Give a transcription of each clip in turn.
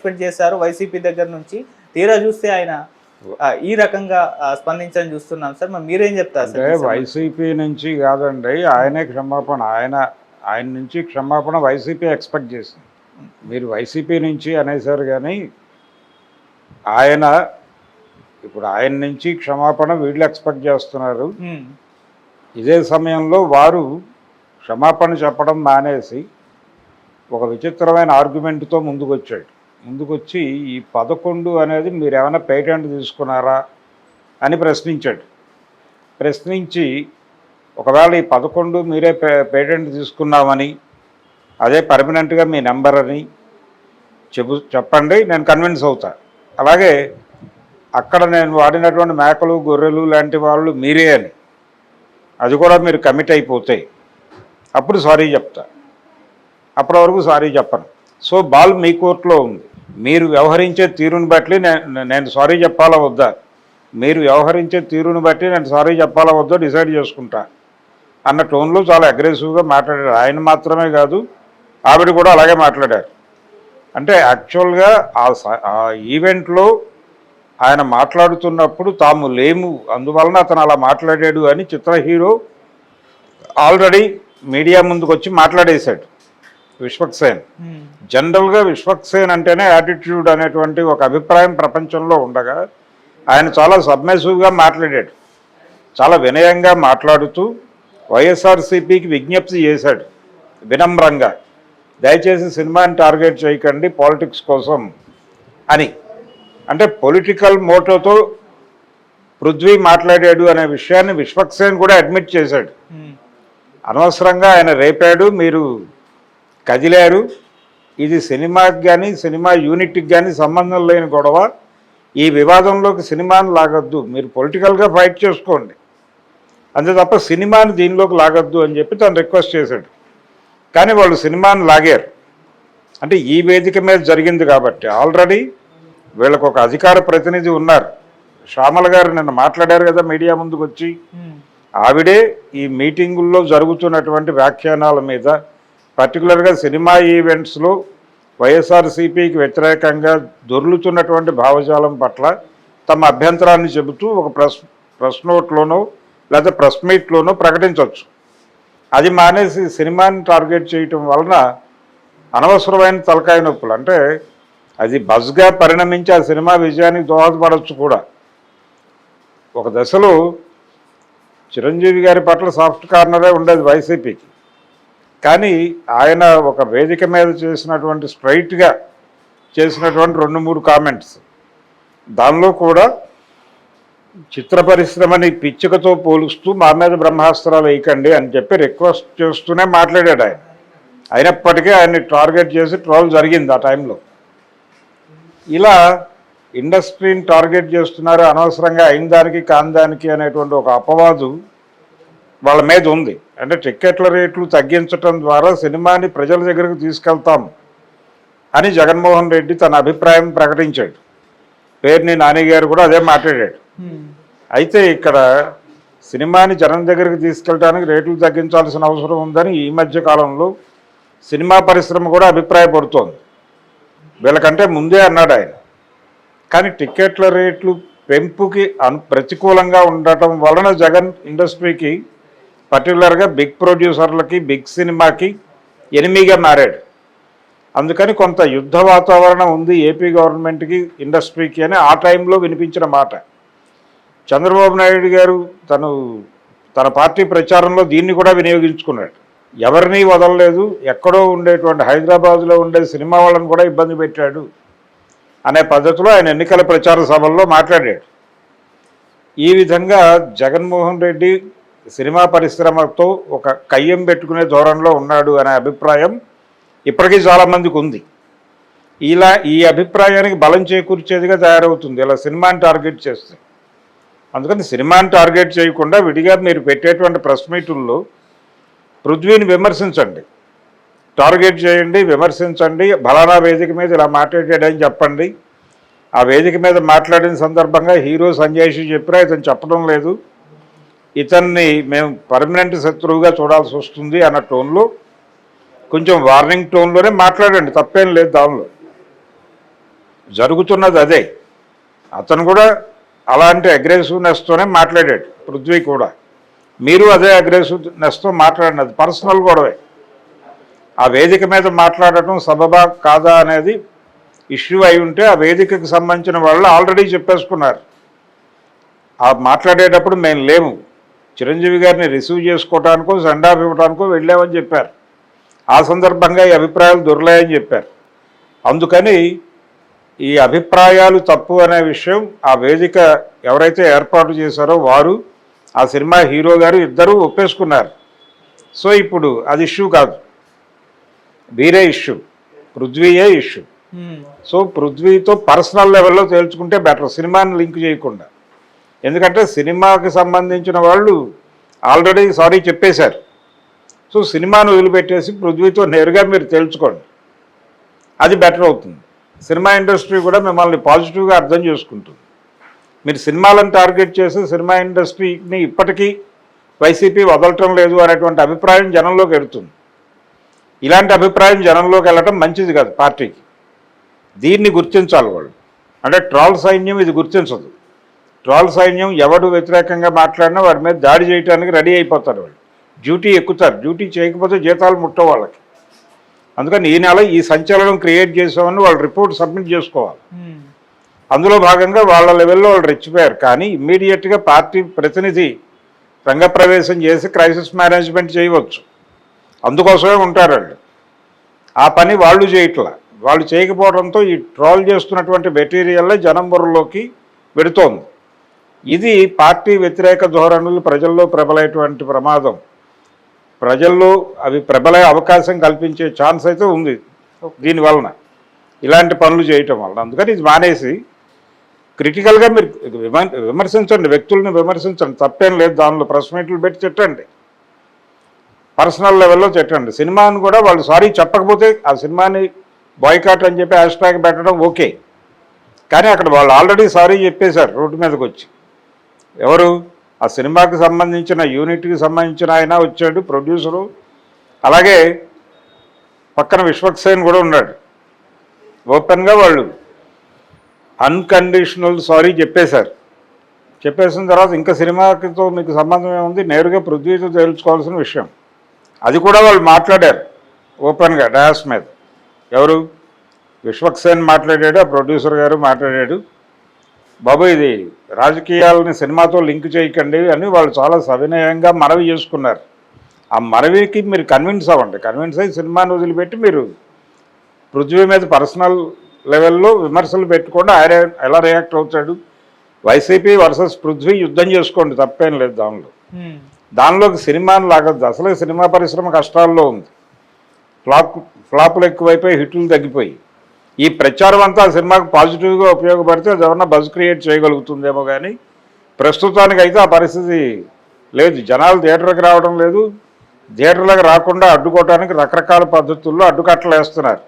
Expect చేశారు YCP దగ్గర నుంచి, తీరా చూస్తే ఆయన ఈ రకంగా స్పందించని చూస్తున్నాం సార్. మరి మీరేం చెప్తారు సార్? వైసీపీ నుంచి కాదండి, ఆయనే క్షమాపణ, ఆయన నుంచి క్షమాపణ వైసీపీ ఎక్స్పెక్ట్ చేసింది. మీరు వైసీపీ నుంచి అనేసారు కానీ ఇప్పుడు ఆయన నుంచి క్షమాపణ వీళ్ళు ఎక్స్పెక్ట్ చేస్తున్నారు. ఇదే సమయంలో వారు క్షమాపణ చెప్పడం మానేసి ఒక విచిత్రమైన ఆర్గ్యుమెంట్తో ముందుకొచ్చి ఈ 11 అనేది మీరు ఏమైనా పేటెంట్ తీసుకున్నారా అని ప్రశ్నించి ఒకవేళ ఈ 11 మీరే పేటెంట్ తీసుకున్నామని, అదే పర్మనెంట్గా మీ నెంబర్ అని చెప్పండి, నేను కన్విన్స్ అవుతా. అలాగే అక్కడ నేను వాడినటువంటి మేకలు గొర్రెలు లాంటి వాళ్ళు మీరే అని, అది కూడా మీరు కమిట్ అయిపోతే అప్పుడు సారీ చెప్తా, అప్పటి వరకు సారీ చెప్పను. సో బాల్ మీ కోర్టులో ఉంది. మీరు వ్యవహరించే తీరుని బట్టి నేను సారీ చెప్పాలా వద్దా, మీరు వ్యవహరించే తీరుని బట్టి నేను సారీ చెప్పాలా వద్దా డిసైడ్ చేసుకుంటా అన్న టోన్లో చాలా అగ్రెసివ్గా మాట్లాడారు. ఆయన మాత్రమే కాదు, ఆవిడ కూడా అలాగే మాట్లాడారు. అంటే యాక్చువల్గా ఆ ఈవెంట్లో ఆయన మాట్లాడుతున్నప్పుడు తాము లేము, అందువలన అతను అలా మాట్లాడాడు అని చిత్ర హీరో ఆల్రెడీ మీడియా ముందుకు వచ్చి మాట్లాడేశాడు. విశ్వక్సేన్ జనరల్గా విశ్వక్సేన్ అంటేనే యాటిట్యూడ్ అనేటువంటి ఒక అభిప్రాయం ప్రపంచంలో ఉండగా ఆయన చాలా సబ్మెసివ్గా మాట్లాడాడు. చాలా వినయంగా మాట్లాడుతూ వైఎస్ఆర్సీపీకి విజ్ఞప్తి చేశాడు వినమ్రంగా, దయచేసి సినిమాని టార్గెట్ చేయకండి పాలిటిక్స్ కోసం అని. అంటే పొలిటికల్ మోటోతో పృథ్వీ మాట్లాడాడు అనే విషయాన్ని విశ్వక్సేన్ కూడా అడ్మిట్ చేశాడు. అనవసరంగా ఆయన రేపాడు, మీరు కదిలారు, ఇది సినిమాకి కానీ సినిమా యూనిట్కి కానీ సంబంధం లేని గొడవ, ఈ వివాదంలోకి సినిమాని లాగొద్దు, మీరు పొలిటికల్గా ఫైట్ చేసుకోండి, అంతే తప్ప సినిమాని దీనిలోకి లాగొద్దు అని చెప్పి తను రిక్వెస్ట్ చేశాడు. కానీ వాళ్ళు సినిమాని లాగారు. అంటే ఈ వేదిక మీద జరిగింది కాబట్టి ఆల్రెడీ వీళ్ళకు ఒక అధికార ప్రతినిధి ఉన్నారు. శ్యామల గారు నిన్న మాట్లాడారు కదా మీడియా ముందుకు వచ్చి, ఆవిడే ఈ మీటింగుల్లో జరుగుతున్నటువంటి వ్యాఖ్యానాల మీద, పర్టికులర్గా సినిమా ఈవెంట్స్లో వైఎస్ఆర్సీపీకి వ్యతిరేకంగా దొర్లుతున్నటువంటి భావజాలం పట్ల తమ అభ్యంతరాన్ని చెబుతూ ఒక ప్రెస్ నోట్లోనో లేదా ప్రెస్ మీట్లోనో ప్రకటించవచ్చు. అది మానేసి సినిమాని టార్గెట్ చేయటం వలన అనవసరమైన తలకాయ నొప్పులు, అంటే అది బజ్గా పరిణమించి ఆ సినిమా విజయానికి దోహదపడవచ్చు కూడా. ఒక దశలో చిరంజీవి గారి పట్ల సాఫ్ట్ కార్నరే ఉండేది వైసీపీకి, కానీ ఆయన ఒక వేదిక మీద చేసినటువంటి స్ట్రైట్గా చేసినటువంటి 2-3 కామెంట్స్, దానిలో కూడా చిత్ర పరిశ్రమని పిచ్చుకతో పోలుస్తూ మా మీద బ్రహ్మాస్త్రాలు వేయకండి అని చెప్పి రిక్వెస్ట్ చేస్తూనే మాట్లాడాడు ఆయన. అయినప్పటికీ ఆయన్ని టార్గెట్ చేసి ట్రోల్ జరిగింది ఆ టైంలో. ఇలా ఇండస్ట్రీని టార్గెట్ చేస్తున్నారు, అనవసరంగా అయిన దానికి కాని దానికి అనేటువంటి ఒక అపవాదు వాళ్ళ మీద ఉంది. అంటే టిక్కెట్ల రేట్లు తగ్గించడం ద్వారా సినిమాని ప్రజల దగ్గరకు తీసుకెళ్తాం అని జగన్మోహన్ రెడ్డి తన అభిప్రాయం ప్రకటించాడు. పేర్ని నాని గారు కూడా అదే మాట్లాడాడు. అయితే ఇక్కడ సినిమాని జనం దగ్గరికి తీసుకెళ్ళడానికి రేట్లు తగ్గించాల్సిన అవసరం ఉందని ఈ మధ్య కాలంలో సినిమా పరిశ్రమ కూడా అభిప్రాయపడుతోంది. వీళ్ళకంటే ముందే అన్నాడు ఆయన. కానీ టిక్కెట్ల రేట్లు పెంపుకి ప్రతికూలంగా ఉండటం వలన జగన్ ఇండస్ట్రీకి, పర్టికులర్గా బిగ్ ప్రొడ్యూసర్లకి, బిగ్ సినిమాకి ఎనిమిగా మారాడు. అందుకని కొంత యుద్ధ వాతావరణం ఉంది ఏపీ గవర్నమెంట్కి, ఇండస్ట్రీకి అని ఆ టైంలో వినిపించిన మాట. చంద్రబాబు నాయుడు గారు తన పార్టీ ప్రచారంలో దీన్ని కూడా వినియోగించుకున్నాడు. ఎవరినీ వదలలేదు, ఎక్కడో ఉండేటువంటి హైదరాబాద్లో ఉండే సినిమా వాళ్ళని కూడా ఇబ్బంది పెట్టాడు అనే పద్ధతిలో ఆయన ఎన్నికల ప్రచార సభల్లో మాట్లాడాడు. ఈ విధంగా జగన్మోహన్ రెడ్డి సినిమా పరిశ్రమతో ఒక కయ్యం పెట్టుకునే ధోరణిలో ఉన్నాడు అనే అభిప్రాయం ఇప్పటికీ చాలామందికి ఉంది. ఈ అభిప్రాయానికి బలం చేకూర్చేదిగా తయారవుతుంది ఇలా సినిమాని టార్గెట్ చేస్తే. అందుకని సినిమాని టార్గెట్ చేయకుండా విడిగా మీరు పెట్టేటువంటి ప్రెస్ మీటుల్లో పృథ్వీని విమర్శించండి, టార్గెట్ చేయండి, విమర్శించండి. బలానా వేదిక మీద ఇలా మాట్లాడాడని చెప్పండి. ఆ వేదిక మీద మాట్లాడిన సందర్భంగా హీరో సంజయ్ చెప్పినా ఇతను చెప్పడం లేదు, ఇతన్ని మేము పర్మనెంట్ శత్రువుగా చూడాల్సి వస్తుంది అన్న టోన్లో, కొంచెం వార్నింగ్ టోన్లోనే మాట్లాడండి, తప్పేం లేదు దానిలో. జరుగుతున్నది అదే. అతను కూడా అలాంటి అగ్రెసివ్నెస్తోనే మాట్లాడాడు, పృథ్వీ కూడా. మీరు అదే అగ్రెసివ్నెస్తో మాట్లాడినది పర్సనల్ గొడవే. ఆ వేదిక మీద మాట్లాడటం సబబా కాదా అనేది ఇష్యూ అయి ఉంటే ఆ వేదికకు సంబంధించిన వాళ్ళు ఆల్రెడీ చెప్పేసుకున్నారు. ఆ మాట్లాడేటప్పుడు మేము లేము, చిరంజీవి గారిని రిసీవ్ చేసుకోవడానికో సెండాఫ్ ఇవ్వడానికో వెళ్ళామని చెప్పారు. ఆ సందర్భంగా ఈ అభిప్రాయాలు దొరలాయని చెప్పారు. అందుకని ఈ అభిప్రాయాలు తప్పు అనే విషయం ఆ వేదిక ఎవరైతే ఏర్పాటు చేశారో వారు, ఆ సినిమా హీరో గారు ఇద్దరూ ఒప్పేసుకున్నారు. సో ఇప్పుడు అది ఇష్యూ కాదు, వీరే ఇష్యూ, పృథ్వీయే ఇష్యూ. సో పృథ్వీతో పర్సనల్ లెవెల్లో తేల్చుకుంటే బెటర్, సినిమాని లింక్ చేయకుండా. ఎందుకంటే సినిమాకి సంబంధించిన వాళ్ళు ఆల్రెడీ సారీ చెప్పేశారు. సో సినిమాను వదిలిపెట్టేసి పృథ్వీతో నేరుగా మీరు తేల్చుకోండి, అది బెటర్ అవుతుంది. సినిమా ఇండస్ట్రీ కూడా మిమ్మల్ని పాజిటివ్గా అర్థం చేసుకుంటుంది. మీరు సినిమాలను టార్గెట్ చేసి సినిమా ఇండస్ట్రీని ఇప్పటికీ వైసీపీ వదలటం లేదు అనేటువంటి అభిప్రాయం జనంలోకి వెళుతుంది. ఇలాంటి అభిప్రాయం జనంలోకి వెళ్ళటం మంచిది కాదు పార్టీకి. దీన్ని గుర్తించాలి వాళ్ళు. అంటే ట్రాల్ సైన్యం ఇది గుర్తించదు. ట్రాల్ సైన్యం ఎవడు వ్యతిరేకంగా మాట్లాడినా వాడి మీద దాడి చేయడానికి రెడీ అయిపోతారు. వాళ్ళు డ్యూటీ ఎక్కుతారు, డ్యూటీ చేయకపోతే జీతాలు ముట్టవు వాళ్ళకి. అందుకని ఈ నెల ఈ సంచలనం క్రియేట్ చేసామని వాళ్ళు రిపోర్ట్ సబ్మిట్ చేసుకోవాలి. అందులో భాగంగా వాళ్ళ లెవెల్లో వాళ్ళు రెచ్చిపోయారు. కానీ ఇమ్మీడియట్గా పార్టీ ప్రతినిధి రంగప్రవేశం చేసి క్రైసిస్ మేనేజ్మెంట్ చేయవచ్చు, అందుకోసమే ఉంటారు వాళ్ళు. ఆ పని వాళ్ళు చేయట్లా. వాళ్ళు చేయకపోవడంతో ఈ ట్రోల్ చేస్తున్నటువంటి మెటీరియల్లే జనం బుర్రలోకి వెడుతోంది. ఇది పార్టీ వ్యతిరేక ధోరణులు ప్రజల్లో ప్రబలేటువంటి ప్రమాదం, ప్రజల్లో అవి ప్రబలే అవకాశం కల్పించే ఛాన్స్ అయితే ఉంది దీనివలన, ఇలాంటి పనులు చేయటం వలన. అందుకని ఇది మానేసి క్రిటికల్గా మీరు విమర్శించండి, వ్యక్తుల్ని విమర్శించండి, తప్పేం లేదు. దానిలో ప్రెస్ మీట్లు పెట్టి తిట్టండి, పర్సనల్ లెవెల్లో తిట్టండి. సినిమాని కూడా వాళ్ళు సారీ చెప్పకపోతే ఆ సినిమాని బాయ్కాట్ అని చెప్పి హ్యాష్ ట్యాగ్ పెట్టడం ఓకే. కానీ అక్కడ వాళ్ళు ఆల్రెడీ సారీ చెప్పేశారు రోడ్డు మీదకి వచ్చి. ఎవరు? ఆ సినిమాకి సంబంధించిన యూనిట్కి సంబంధించిన ఆయన వచ్చాడు, ప్రొడ్యూసరు. అలాగే పక్కన విశ్వక్సేన్ కూడా ఉన్నాడు. ఓపెన్గా వాళ్ళు అన్కండిషనల్ సారీ చెప్పేశారు. చెప్పేసిన తర్వాత ఇంకా సినిమాతో మీకు సంబంధం ఏముంది, నేరుగా పృథ్వీతో తేల్చుకోవాల్సిన విషయం. అది కూడా వాళ్ళు మాట్లాడారు ఓపెన్గా డయాస్ మీద. ఎవరు? విశ్వక్సేన్ మాట్లాడాడు, ఆ ప్రొడ్యూసర్ గారు మాట్లాడాడు. బాబు ఇది రాజకీయాలని సినిమాతో లింక్ చేయకండి అని వాళ్ళు చాలా సవినయంగా మనవి చేసుకున్నారు. ఆ మనవికి మీరు కన్విన్స్ అవ్వండి. కన్విన్స్ అయ్యి సినిమాని వదిలిపెట్టి మీరు పృథ్వీ మీద పర్సనల్ లెవెల్లో విమర్శలు పెట్టుకోండి. ఆయన ఎలా రియాక్ట్ అవుతాడు, వైసీపీ వర్సెస్ పృథ్వీ యుద్ధం చేసుకోండి, తప్పేం లేదు దానిలో. దానిలోకి సినిమాని లాగద్దు. అసలే సినిమా పరిశ్రమ కష్టాల్లో ఉంది, ఫ్లాపులు ఎక్కువైపోయి హిట్లు తగ్గిపోయి. ఈ ప్రచారం అంతా ఆ సినిమాకు పాజిటివ్గా ఉపయోగపడితే అది ఏమన్నా బజ్ క్రియేట్ చేయగలుగుతుందేమో. కానీ ప్రస్తుతానికైతే ఆ పరిస్థితి లేదు. జనాలు థియేటర్కి రావడం లేదు, థియేటర్లకు రాకుండా అడ్డుకోవడానికి రకరకాల పద్ధతుల్లో అడ్డుకట్టలు వేస్తున్నారు.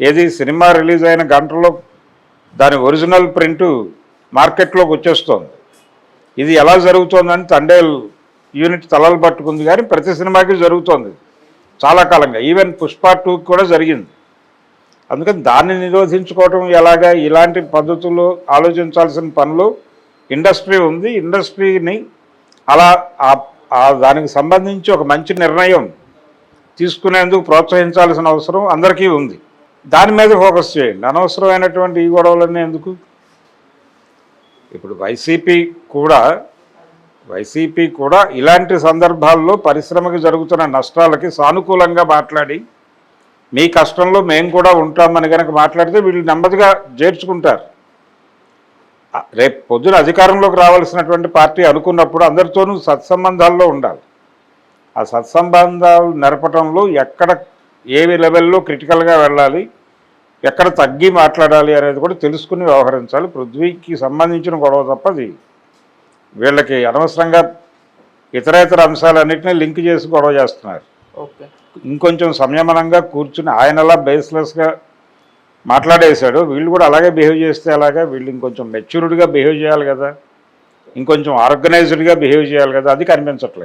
ఏది సినిమా రిలీజ్ అయిన గంటలో దాని ఒరిజినల్ ప్రింటు మార్కెట్లోకి వచ్చేస్తోంది. ఇది ఎలా జరుగుతోందని తండేల్ యూనిట్ తలలు పట్టుకుంది. కానీ ప్రతి సినిమాకి జరుగుతోంది చాలా కాలంగా. ఈవెన్ పుష్ప 2 కూడా జరిగింది. అందుకని దాన్ని నిరోధించుకోవటం ఎలాగా, ఇలాంటి పద్ధతుల్లో ఆలోచించాల్సిన పనులు ఇండస్ట్రీ ఉంది. ఇండస్ట్రీని అలా దానికి సంబంధించి ఒక మంచి నిర్ణయం తీసుకునేందుకు ప్రోత్సహించాల్సిన అవసరం అందరికీ ఉంది. దాని మీద ఫోకస్ చేయండి, అనవసరమైనటువంటి ఈ గొడవలన్నీ ఎందుకు. ఇప్పుడు వైసీపీ కూడా ఇలాంటి సందర్భాల్లో పరిశ్రమకి జరుగుతున్న నష్టాలకి సానుకూలంగా మాట్లాడి మీ కష్టంలో మేము కూడా ఉంటామని కనుక మాట్లాడితే వీళ్ళు నెమ్మదిగా చేర్చుకుంటారు. రేపు పొద్దున అధికారంలోకి రావాల్సినటువంటి పార్టీ అనుకున్నప్పుడు అందరితోనూ సత్సంబంధాల్లో ఉండాలి. ఆ సత్సంబంధాలు నెరపటంలో ఎక్కడ ఏ లెవెల్లో క్రిటికల్గా వెళ్ళాలి, ఎక్కడ తగ్గి మాట్లాడాలి అనేది కూడా తెలుసుకుని వ్యవహరించాలి. పృథ్వీకి సంబంధించిన గొడవ తప్పది. వీళ్ళకి అనవసరంగా ఇతరేతర అంశాలన్నింటినీ లింక్ చేసి గొడవ చేస్తున్నారు. ఓకే, ఇంకొంచెం సంయమనంగా కూర్చుని ఆయనలా బేస్లెస్గా మాట్లాడేశాడు, వీళ్ళు కూడా అలాగే బిహేవ్ చేస్తే అలాగా. వీళ్ళు ఇంకొంచెం మెచ్యూర్డ్గా బిహేవ్ చేయాలి కదా, ఇంకొంచెం ఆర్గనైజ్డ్గా బిహేవ్ చేయాలి కదా, అది కనిపించట్లేదు.